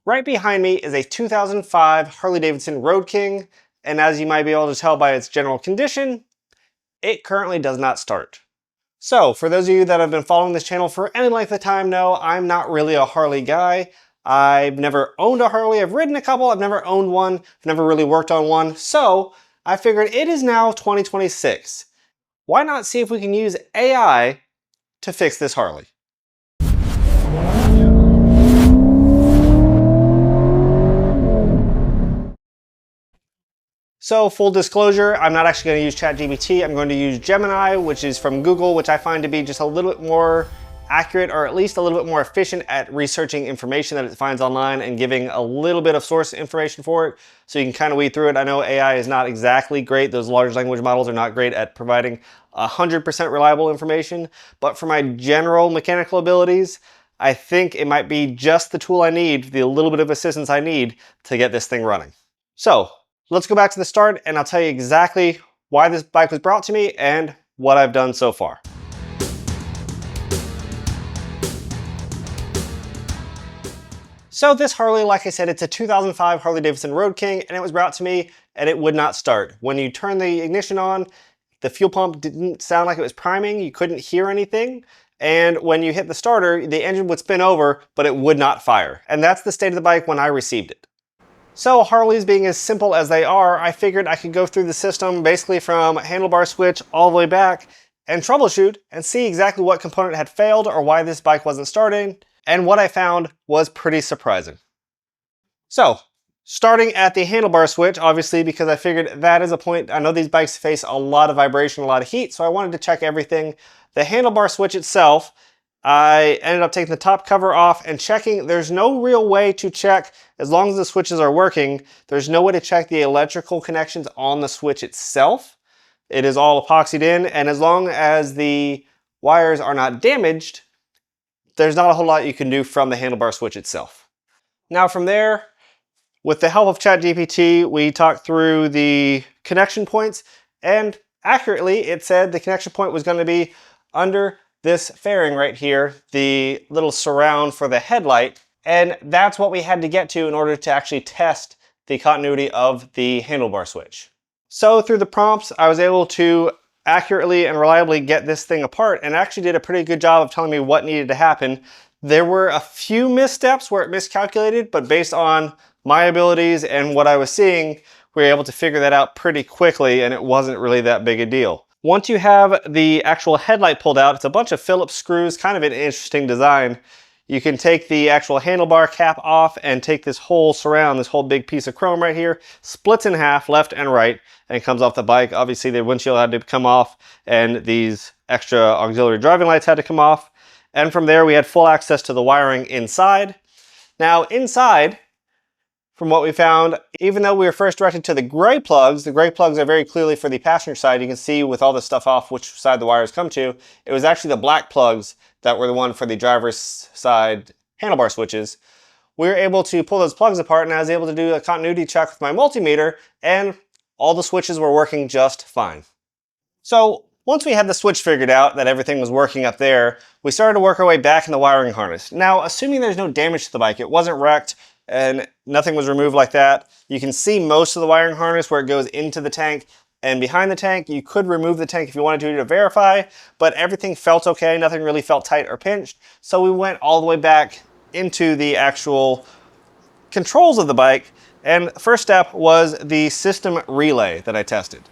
Right behind me is a 2005 Harley-Davidson Road King, and as you might be able to tell by its general condition, it currently does not start. So, for those of you that have been following this channel for any length of time know I'm not really a Harley guy. I've never owned a Harley, I've ridden a couple, I've never owned one, I've never really worked on one, so I figured it is now 2026. Why not see if we can use AI to fix this Harley? So full disclosure, I'm not actually going to use ChatGPT. I'm going to use Gemini, which is from Google, which I find to be just a little bit more accurate, or at least a little bit more efficient at researching information that it finds online and giving a little bit of source information for it, so you can kind of weed through it. I know AI is not exactly great. Those large language models are not great at providing 100% reliable information, but for my general mechanical abilities, I think it might be just the tool I need, the little bit of assistance I need to get this thing running. So let's go back to the start and I'll tell you exactly why this bike was brought to me and what I've done so far. So this Harley, like I said, it's a 2005 Harley-Davidson Road King, and it was brought to me and it would not start. When you turn the ignition on, the fuel pump didn't sound like it was priming, you couldn't hear anything. And when you hit the starter, the engine would spin over, but it would not fire. And that's the state of the bike when I received it. So Harleys being as simple as they are, I figured I could go through the system basically from handlebar switch all the way back and troubleshoot and see exactly what component had failed or why this bike wasn't starting. And what I found was pretty surprising. So starting at the handlebar switch, obviously, because I figured that is a point, I know these bikes face a lot of vibration, a lot of heat, so I wanted to check everything. The handlebar switch itself, I ended up taking the top cover off and checking. There's no real way to check, as long as the switches are working, there's no way to check the electrical connections on the switch itself. It is all epoxied in, and as long as the wires are not damaged, there's not a whole lot you can do from the handlebar switch itself. Now from there, with the help of ChatGPT, we talked through the connection points, and accurately it said the connection point was going to be under this fairing right here, the little surround for the headlight, and that's what we had to get to in order to actually test the continuity of the handlebar switch. So through the prompts, I was able to accurately and reliably get this thing apart, and actually did a pretty good job of telling me what needed to happen. There were a few missteps where it miscalculated, but based on my abilities and what I was seeing, we were able to figure that out pretty quickly, and it wasn't really that big a deal. Once you have the actual headlight pulled out, it's a bunch of Phillips screws, kind of an interesting design. You can take the actual handlebar cap off and take this whole surround, this whole big piece of chrome right here, splits in half, left and right, and comes off the bike. Obviously the windshield had to come off and these extra auxiliary driving lights had to come off. And from there we had full access to the wiring inside. Now inside, from what we found, even though we were first directed to the gray plugs are very clearly for the passenger side. You can see with all this stuff off which side the wires come to. It was actually the black plugs that were the one for the driver's side handlebar switches. We were able to pull those plugs apart, and I was able to do a continuity check with my multimeter, and all the switches were working just fine. So once we had the switch figured out, that everything was working up there, we started to work our way back in the wiring harness. Now, assuming there's no damage to the bike, it wasn't wrecked, and nothing was removed like that. You can see most of the wiring harness where it goes into the tank and behind the tank. You could remove the tank if you wanted to verify, but everything felt okay. Nothing really felt tight or pinched. So we went all the way back into the actual controls of the bike. And the first step was the system relay that I tested.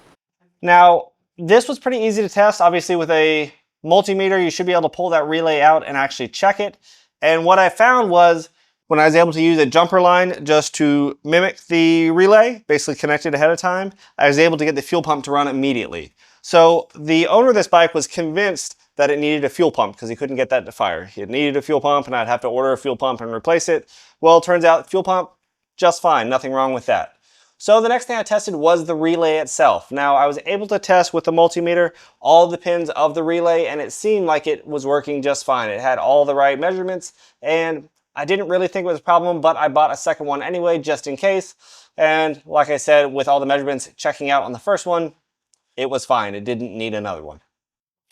Now, this was pretty easy to test. Obviously with a multimeter, you should be able to pull that relay out and actually check it. And what I found was, when I was able to use a jumper line just to mimic the relay, basically connected ahead of time, I was able to get the fuel pump to run immediately. So the owner of this bike was convinced that it needed a fuel pump because he couldn't get that to fire. It needed a fuel pump and I'd have to order a fuel pump and replace it. Well, it turns out fuel pump, just fine, nothing wrong with that. So the next thing I tested was the relay itself. Now I was able to test with the multimeter all the pins of the relay, and it seemed like it was working just fine. It had all the right measurements, and I didn't really think it was a problem, but I bought a second one anyway, just in case. And like I said, with all the measurements checking out on the first one, it was fine. It didn't need another one.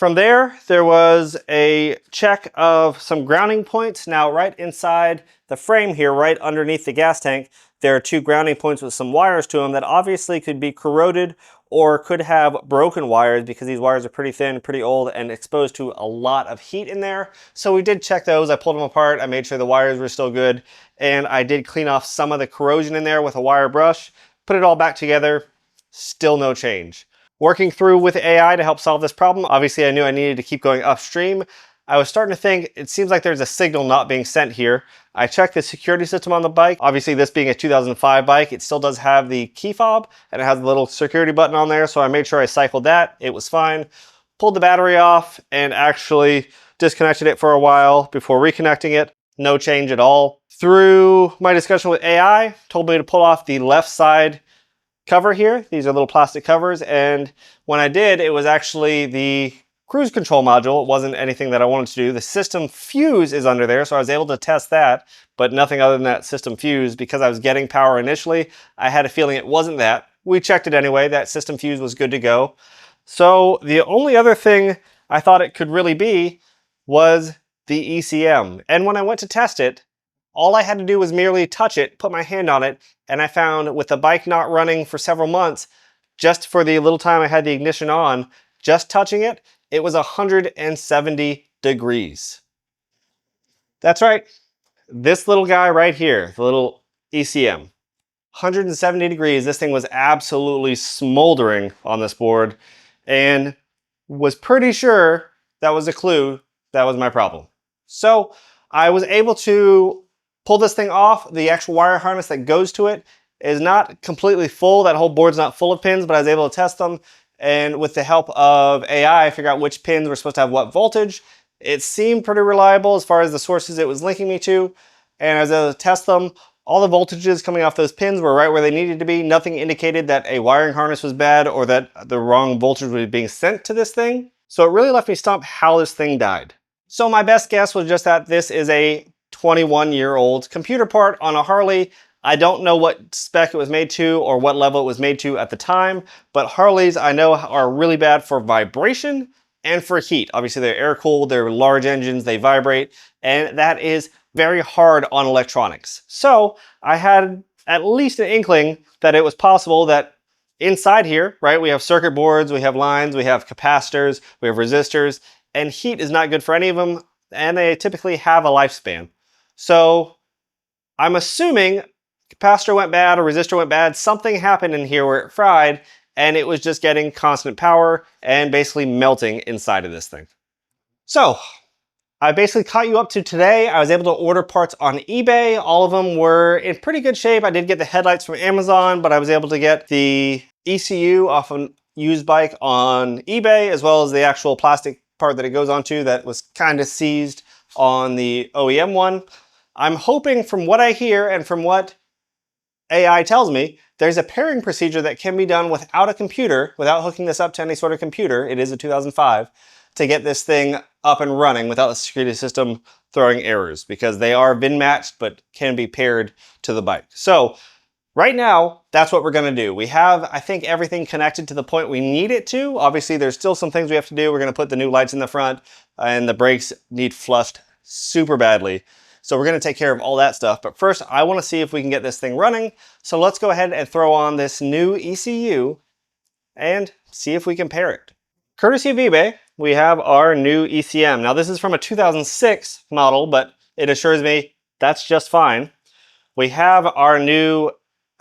From there was a check of some grounding points. Now, right inside the frame here, right underneath the gas tank, there are two grounding points with some wires to them that obviously could be corroded or could have broken wires because these wires are pretty thin, pretty old, and exposed to a lot of heat in there. So we did check those. I pulled them apart. I made sure the wires were still good, and I did clean off some of the corrosion in there with a wire brush, put it all back together, still no change. Working through with AI to help solve this problem, obviously I knew I needed to keep going upstream. I was starting to think, it seems like there's a signal not being sent here. I checked the security system on the bike. Obviously, this being a 2005 bike, it still does have the key fob and it has the little security button on there, so I made sure I cycled that. It was fine. Pulled the battery off and actually disconnected it for a while before reconnecting it. No change at all. Through my discussion with AI, told me to pull off the left side cover here. These are little plastic covers, and when I did, it was actually the cruise control module. It wasn't anything that I wanted to do. The system fuse is under there, so I was able to test that, but nothing other than that system fuse. Because I was getting power initially, I had a feeling it wasn't that. We checked it anyway. That system fuse was good to go. So the only other thing I thought it could really be was the ECM. And when I went to test it, all I had to do was merely touch it, put my hand on it, and I found with the bike not running for several months, just for the little time I had the ignition on, just touching it, it was 170 degrees. That's right, this little guy right here, the little ECM. 170 degrees, this thing was absolutely smoldering on this board, and was pretty sure that was a clue that was my problem. So I was able to pull this thing off. The actual wire harness that goes to it is not completely full. That whole board's not full of pins, but I was able to test them. And with the help of AI, I figured out which pins were supposed to have what voltage. It seemed pretty reliable as far as the sources it was linking me to. And I was able to test them. All the voltages coming off those pins were right where they needed to be. Nothing indicated that a wiring harness was bad or that the wrong voltage was being sent to this thing. So it really left me stumped how this thing died. So my best guess was just that this is a 21-year-old computer part on a Harley. I don't know what spec it was made to or what level it was made to at the time, but Harleys I know are really bad for vibration and for heat. Obviously they're air cooled, they're large engines, they vibrate, and that is very hard on electronics. So I had at least an inkling that it was possible that inside here, right, we have circuit boards, we have lines, we have capacitors, we have resistors, and heat is not good for any of them, and they typically have a lifespan. So I'm assuming capacitor went bad or resistor went bad. Something happened in here where it fried and it was just getting constant power and basically melting inside of this thing. So I basically caught you up to today. I was able to order parts on eBay. All of them were in pretty good shape. I did get the headlights from Amazon, but I was able to get the ECU off a used bike on eBay, as well as the actual plastic part that it goes onto that was kind of seized on the OEM one. I'm hoping, from what I hear and from what AI tells me, there's a pairing procedure that can be done without a computer, without hooking this up to any sort of computer. It is a 2005, to get this thing up and running without the security system throwing errors, because they are VIN matched but can be paired to the bike. So right now, that's what we're gonna do. We have, I think, everything connected to the point we need it to. Obviously, there's still some things we have to do. We're gonna put the new lights in the front, and the brakes need flushed super badly. So we're gonna take care of all that stuff. But first, I wanna see if we can get this thing running. So let's go ahead and throw on this new ECU and see if we can pair it. Courtesy of eBay, we have our new ECM. Now this is from a 2006 model, but it assures me that's just fine. We have our new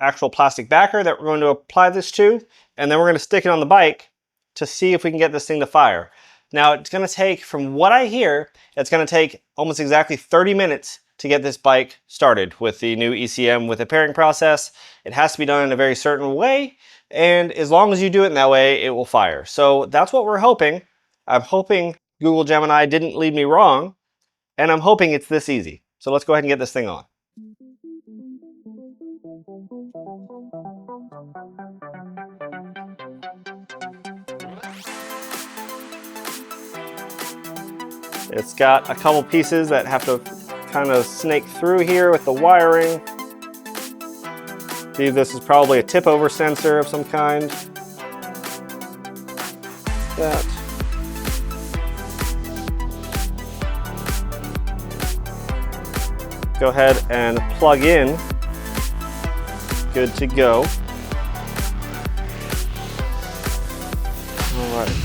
actual plastic backer that we're going to apply this to, and then we're gonna stick it on the bike to see if we can get this thing to fire. Now it's gonna take, from what I hear, it's gonna take almost exactly 30 minutes to get this bike started with the new ECM with the pairing process. It has to be done in a very certain way, and as long as you do it in that way, it will fire. So that's what we're hoping. I'm hoping Google Gemini didn't lead me wrong, and I'm hoping it's this easy. So let's go ahead and get this thing on. It's got a couple pieces that have to kind of snake through here with the wiring. See, this is probably a tip over sensor of some kind. That. Go ahead and plug in. Good to go. All right.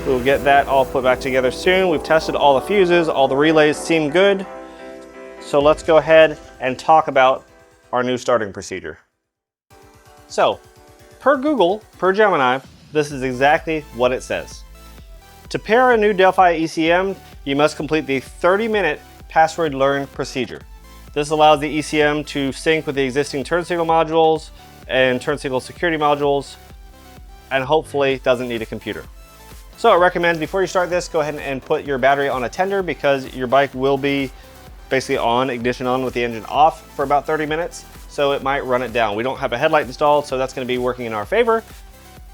We'll get that all put back together soon. We've tested all the fuses, all the relays seem good. So let's go ahead and talk about our new starting procedure. So, per Google, per Gemini, this is exactly what it says. To pair a new Delphi ECM, you must complete the 30-minute password learn procedure. This allows the ECM to sync with the existing turn signal modules and turn signal security modules, and hopefully doesn't need a computer. So it recommends before you start this, go ahead and put your battery on a tender, because your bike will be basically on, ignition on with the engine off for about 30 minutes. So it might run it down. We don't have a headlight installed, so that's going to be working in our favor.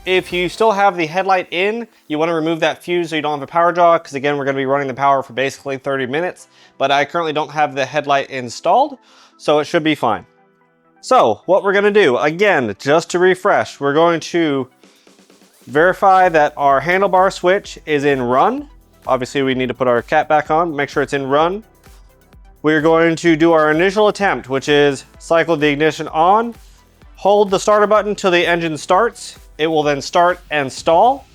If you still have the headlight in, you want to remove that fuse so you don't have a power draw, because again, we're going to be running the power for basically 30 minutes, but I currently don't have the headlight installed, so it should be fine. So what we're going to do, again, just to refresh, we're going to verify that our handlebar switch is in run. Obviously, we need to put our cap back on, make sure it's in run. We're going to do our initial attempt, which is cycle the ignition on, hold the starter button till the engine starts. It will then start and stall,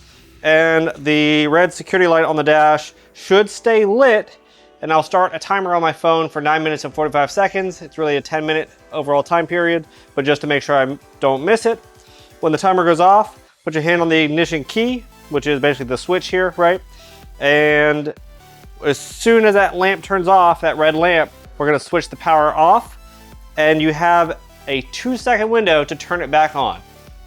and the red security light on the dash should stay lit, and I'll start a timer on my phone for 9 minutes and 45 seconds. It's really a 10-minute overall time period, but just to make sure I don't miss it. When the timer goes off, put your hand on the ignition key, which is basically the switch here, right? And as soon as that lamp turns off, that red lamp, we're gonna switch the power off, and you have a 2-second window to turn it back on.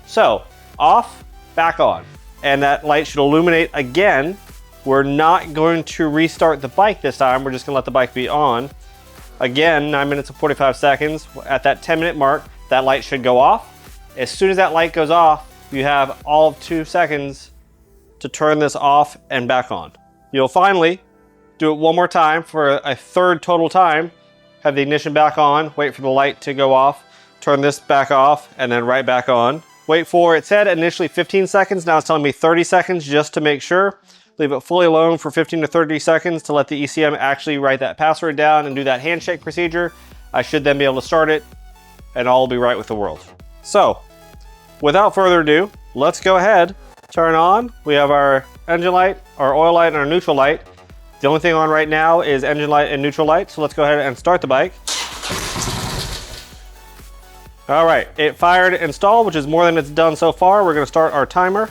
So, off, back on. And that light should illuminate again. We're not going to restart the bike this time. We're just gonna let the bike be on. Again, 9 minutes and 45 seconds. At that 10-minute mark, that light should go off. As soon as that light goes off, you have all of 2 seconds to turn this off and back on. You'll finally do it one more time for a third total time. Have the ignition back on, wait for the light to go off, turn this back off, and then right back on. Wait for, it said initially 15 seconds, now it's telling me 30 seconds just to make sure. Leave it fully alone for 15 to 30 seconds to let the ECM actually write that password down and do that handshake procedure. I should then be able to start it, and all will be right with the world. So, without further ado, let's go ahead, turn on. We have our engine light, our oil light, and our neutral light. The only thing on right now is engine light and neutral light, so let's go ahead and start the bike. All right, it fired and stalled, which is more than it's done so far. We're gonna start our timer.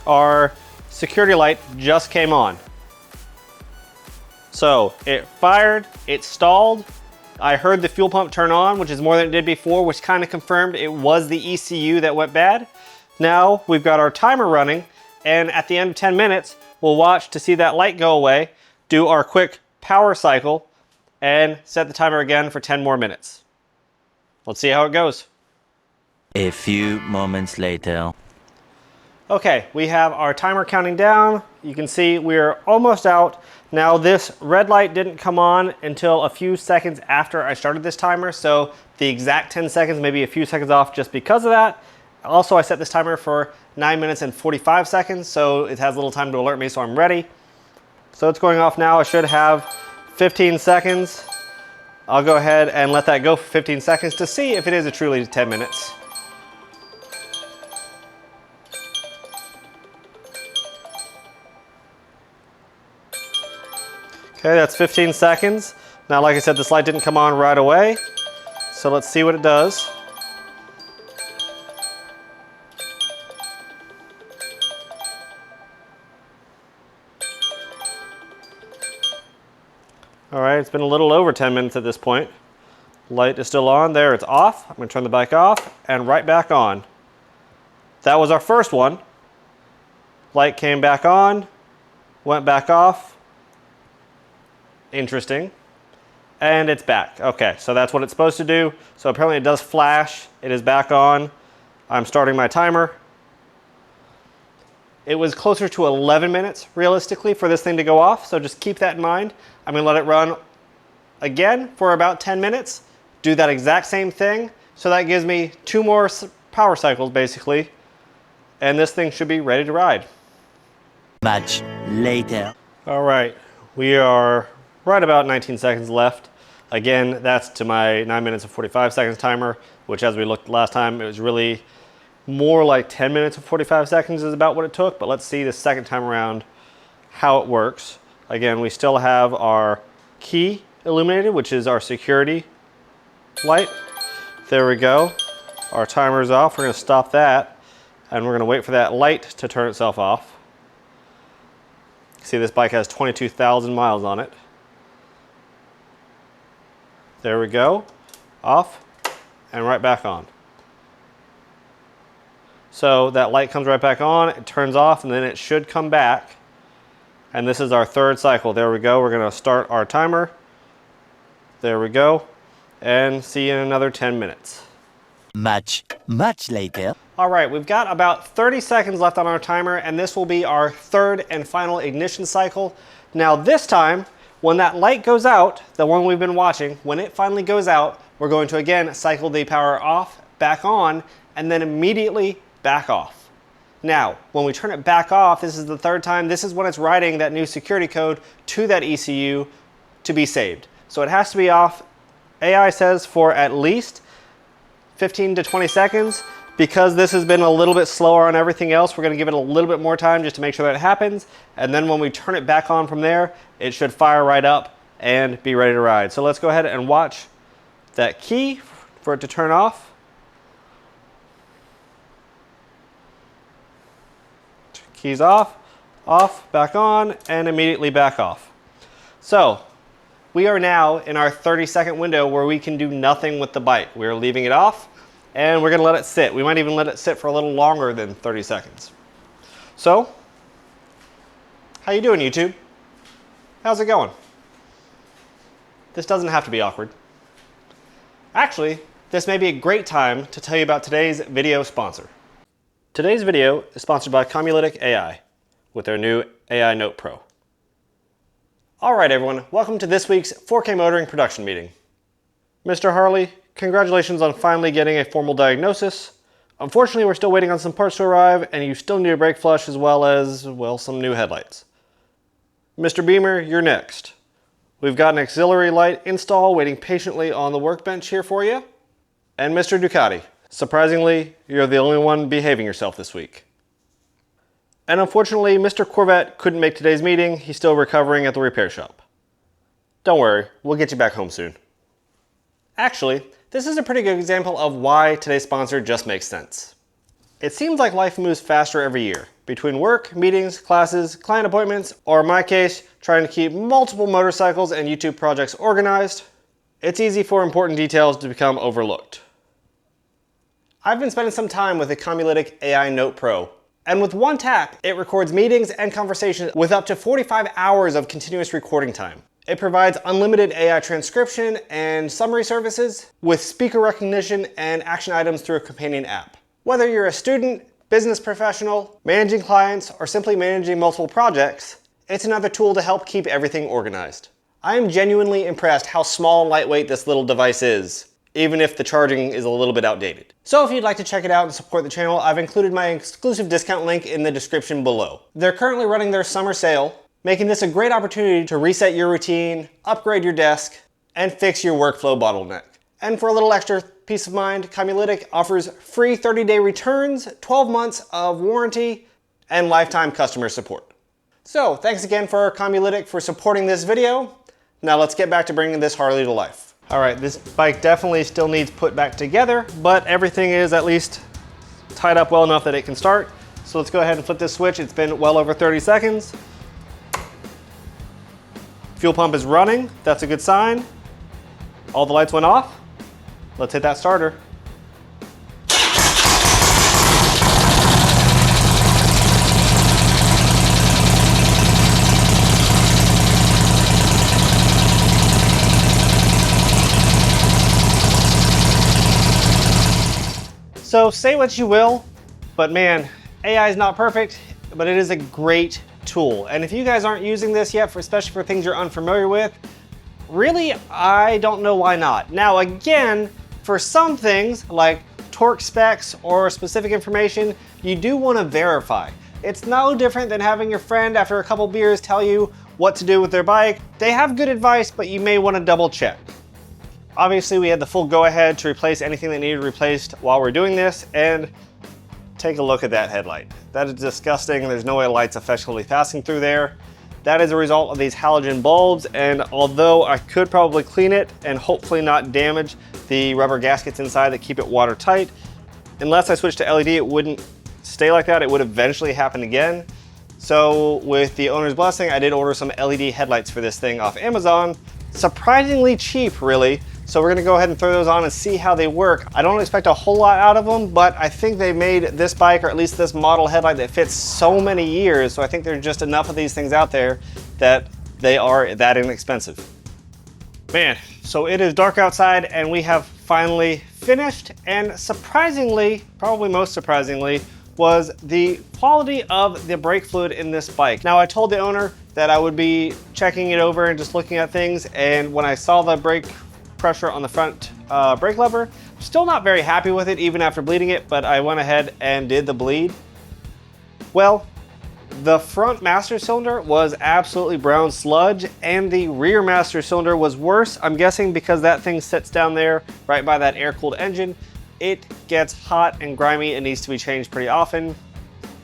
Our security light just came on. So it fired, it stalled. I heard the fuel pump turn on, which is more than it did before, which kind of confirmed it was the ECU that went bad. Now we've got our timer running, and at the end of 10 minutes, we'll watch to see that light go away, do our quick power cycle, and set the timer again for 10 more minutes. Let's see how it goes. A few moments later. Okay, we have our timer counting down. You can see we're almost out. Now this red light didn't come on until a few seconds after I started this timer, so the exact 10 seconds, maybe a few seconds off just because of that. Also, I set this timer for 9 minutes and 45 seconds, so it has a little time to alert me, so I'm ready. So it's going off now. I should have 15 seconds. I'll go ahead and let that go for 15 seconds to see if it is a truly 10 minutes. Okay, that's 15 seconds. Now, like I said, this light didn't come on right away, so let's see what it does. All right, it's been a little over 10 minutes at this point. Light is still on. There, it's off. I'm gonna turn the bike off and right back on. That was our first one. Light came back on, went back off. Interesting. And it's back. Okay, so that's what it's supposed to do. So apparently it does flash. It is back on. I'm starting my timer. It was closer to 11 minutes, realistically, for this thing to go off, so just keep that in mind. I'm gonna let it run again for about 10 minutes, do that exact same thing, so that gives me 2 more power cycles, basically, and this thing should be ready to ride. Much later. All right, we are right about 19 seconds left. Again, that's to my 9 minutes and 45 seconds timer, which as we looked last time, it was really more like 10 minutes and 45 seconds is about what it took, but let's see the second time around how it works. Again, we still have our key illuminated, which is our security light. There we go. Our timer is off. We're going to stop that, and we're going to wait for that light to turn itself off. See, this bike has 22,000 miles on it. There we go. Off and right back on. So that light comes right back on, it turns off, and then it should come back. And this is our third cycle. There we go. We're going to start our timer. There we go. And see you in another 10 minutes. Much later. All right, we've got about 30 seconds left on our timer, and this will be our third and final ignition cycle. Now this time, when that light goes out, the one we've been watching, when it finally goes out, we're going to again cycle the power off, back on, and then immediately back off. Now, when we turn it back off, this is the third time, this is when it's writing that new security code to that ECU to be saved. So it has to be off, AI says, for at least 15 to 20 seconds. Because this has been a little bit slower on everything else, we're going to give it a little bit more time just to make sure that it happens. And then when we turn it back on from there, it should fire right up and be ready to ride. So let's go ahead and watch that key for it to turn off. Keys off, off, back on, and immediately back off. So we are now in our 30-second window where we can do nothing with the bike. We're leaving it off, and we're going to let it sit. We might even let it sit for a little longer than 30 seconds. So, how you doing, YouTube? How's it going? This doesn't have to be awkward. Actually, this may be a great time to tell you about today's video sponsor. Today's video is sponsored by Comulytic AI with their new AI Note Pro. All right, everyone, welcome to this week's 4K Motoring production meeting. Mr. Harley, congratulations on finally getting a formal diagnosis. Unfortunately, we're still waiting on some parts to arrive, and you still need a brake flush as well as, well, some new headlights. Mr. Beamer, you're next. We've got an auxiliary light install waiting patiently on the workbench here for you. And Mr. Ducati, surprisingly, you're the only one behaving yourself this week. And unfortunately, Mr. Corvette couldn't make today's meeting. He's still recovering at the repair shop. Don't worry, we'll get you back home soon. Actually, this is a pretty good example of why today's sponsor just makes sense. It seems like life moves faster every year. Between work, meetings, classes, client appointments, or in my case, trying to keep multiple motorcycles and YouTube projects organized, it's easy for important details to become overlooked. I've been spending some time with the Comulytic AI Note Pro, and with one tap, it records meetings and conversations with up to 45 hours of continuous recording time. It provides unlimited AI transcription and summary services with speaker recognition and action items through a companion app. Whether you're a student, business professional, managing clients, or simply managing multiple projects, it's another tool to help keep everything organized. I am genuinely impressed how small and lightweight this little device is, even if the charging is a little bit outdated. So if you'd like to check it out and support the channel, I've included my exclusive discount link in the description below. They're currently running their summer sale, making this a great opportunity to reset your routine, upgrade your desk, and fix your workflow bottleneck. And for a little extra peace of mind, Comulytic offers free 30-day returns, 12 months of warranty, and lifetime customer support. So thanks again for Comulytic for supporting this video. Now let's get back to bringing this Harley to life. All right, this bike definitely still needs put back together, but everything is at least tied up well enough that it can start. So let's go ahead and flip this switch. It's been well over 30 seconds. Fuel pump is running, that's a good sign. All the lights went off. Let's hit that starter. So say what you will, but man, AI is not perfect, but it is a great tool. And if you guys aren't using this yet, especially for things you're unfamiliar with, really, I don't know why not. Now again, for some things like torque specs or specific information, you do want to verify. It's no different than having your friend after a couple beers tell you what to do with their bike. They have good advice, but you may want to double check. Obviously, we had the full go-ahead to replace anything that needed replaced while we're doing this, and take a look at that headlight. That is disgusting. There's no way light's effectively passing through there. That is a result of these halogen bulbs, and although I could probably clean it and hopefully not damage the rubber gaskets inside that keep it watertight, unless I switch to LED, it wouldn't stay like that. It would eventually happen again. So with the owner's blessing, I did order some LED headlights for this thing off Amazon. Surprisingly cheap, really. So we're gonna go ahead and throw those on and see how they work. I don't expect a whole lot out of them, but I think they made this bike, or at least this model headlight, that fits so many years. So I think there's just enough of these things out there that they are that inexpensive. Man, so it is dark outside and we have finally finished. And surprisingly, probably most surprisingly, was the quality of the brake fluid in this bike. Now, I told the owner that I would be checking it over and just looking at things. And when I saw the brake pressure on the front brake lever, still not very happy with it even after bleeding it, but I went ahead and did the bleed. Well, the front master cylinder was absolutely brown sludge and the rear master cylinder was worse. I'm guessing because that thing sits down there right by that air-cooled engine. It gets hot and grimy and needs to be changed pretty often,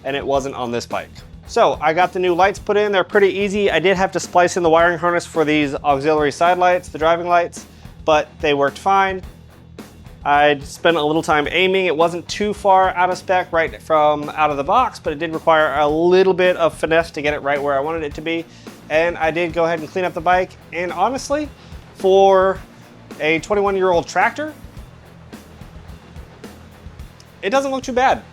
and it wasn't on this bike. So I got the new lights put in. They're pretty easy. I did have to splice in the wiring harness for these auxiliary side lights, the driving lights, but they worked fine. I spent a little time aiming. It wasn't too far out of spec right from out of the box, but it did require a little bit of finesse to get it right where I wanted it to be. And I did go ahead and clean up the bike. And honestly, for a 21-year-old tractor, it doesn't look too bad.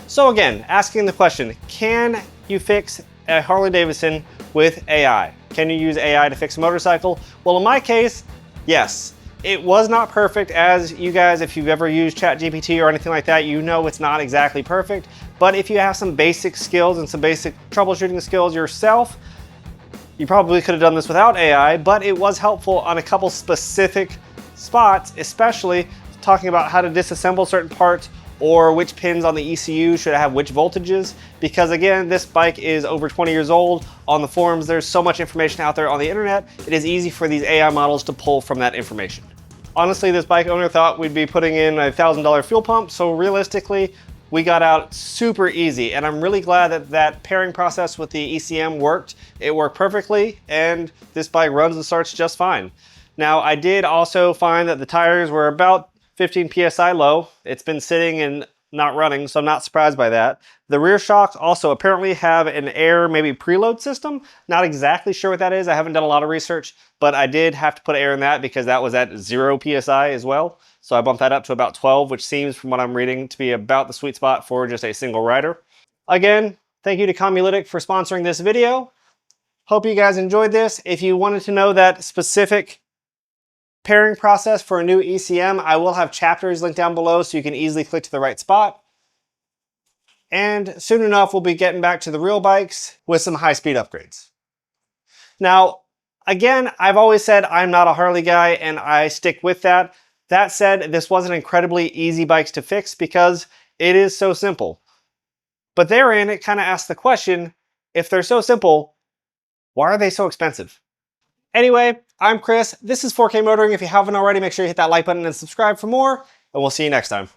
So again, asking the question, can you fix a Harley-Davidson with AI? Can you use AI to fix a motorcycle? Well, in my case, yes. It was not perfect, as you guys, if you've ever used ChatGPT or anything like that, you know it's not exactly perfect. But if you have some basic skills and some basic troubleshooting skills yourself, you probably could have done this without AI, but it was helpful on a couple specific spots, especially talking about how to disassemble certain parts or which pins on the ECU should have which voltages. Because again, this bike is over 20 years old. On the forums, there's so much information out there on the internet, it is easy for these AI models to pull from that information. Honestly, this bike owner thought we'd be putting in a $1,000 fuel pump, so realistically, we got out super easy. And I'm really glad that that pairing process with the ECM worked. It worked perfectly, and this bike runs and starts just fine. Now, I did also find that the tires were about 15 PSI low. It's been sitting and not running, so I'm not surprised by that. The rear shocks also apparently have an air maybe preload system. Not exactly sure what that is. I haven't done a lot of research, but I did have to put air in that because that was at 0 PSI as well. So I bumped that up to about 12, which seems from what I'm reading to be about the sweet spot for just a single rider. Again, thank you to Comulytic for sponsoring this video. Hope you guys enjoyed this. If you wanted to know that specific pairing process for a new ECM, I will have chapters linked down below so you can easily click to the right spot. And soon enough, we'll be getting back to the real bikes with some high-speed upgrades. Now, again, I've always said I'm not a Harley guy, and I stick with that. That said, this wasn't incredibly easy bikes to fix because it is so simple. But therein, it kind of asks the question, if they're so simple, why are they so expensive? Anyway, I'm Chris. This is 4K Motoring. If you haven't already, make sure you hit that like button and subscribe for more, and we'll see you next time.